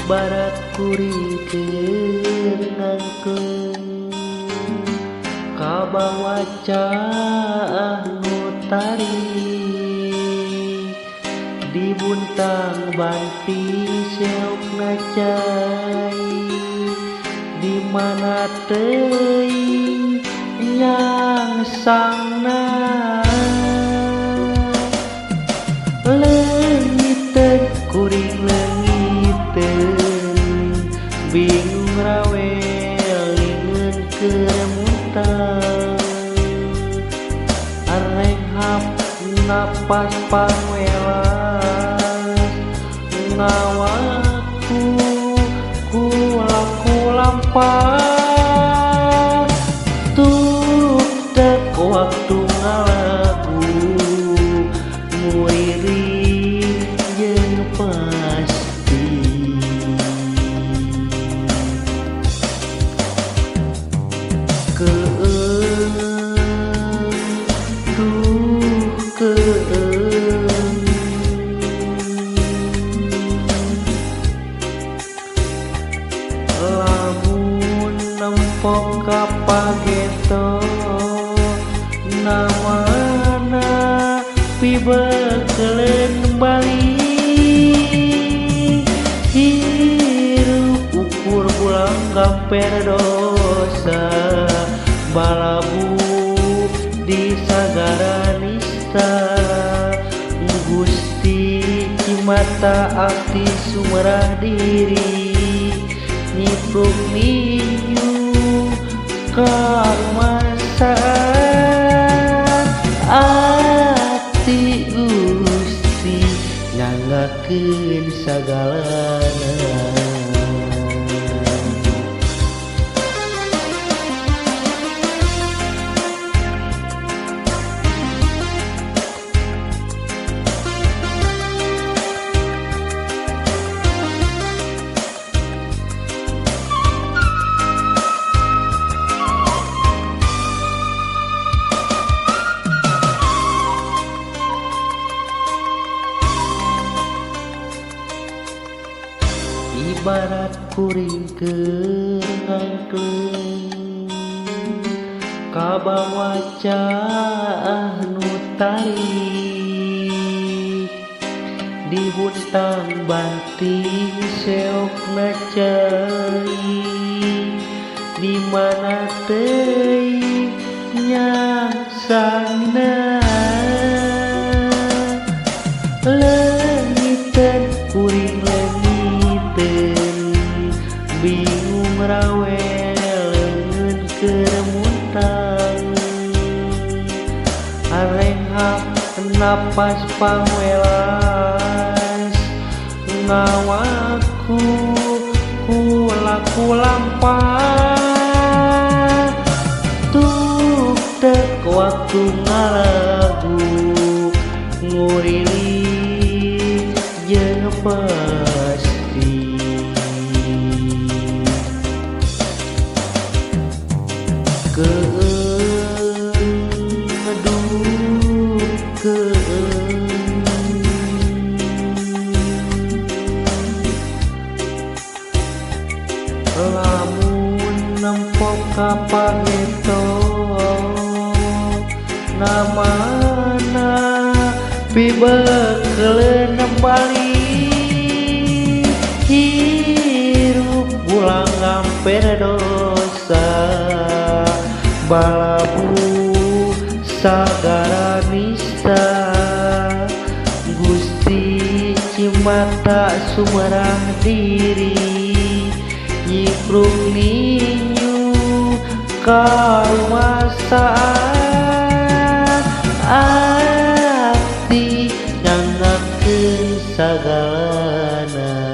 Ibarat kuring keur ngangkeung kabawaca nu tarik di buntang banti seokna cai di mana teuing nyangsangna leungiteun kuring leungiteun bingung rawel lingeun keur muntang areng hap napas pangwelas ngawaku ku laku lampah tuk dek waktu ngalagu nguriring jeung pasti keung duh keung lamun nempok ka pageto namana pibeukeun balik hirup ukur bulang gamper dosa balabu di sagara nista Gusti cimata abdi sumerah diri nyipruk ninyu karumasaan ati Gusti nyangakeun sagalana. Ibarat kuring keur ngangkeung kabawaca nu tarik di buntang banting seokna cai di mana teuing nyangsangna leungiteun kuring bingung rawel leungeun keur muntang areng hap napas pangwelas ngawaku ku laku lampah tuk dek waktu ngalagu nguriling jeung pasti keung duh keung lamun nempok ka pageto namana pibeukeun balik hirup ulang ngamper dosa balabu sagara nista Gusti cimata sumerah diri nyipruk ninyu karumasaan ati nyangakeun sagalana.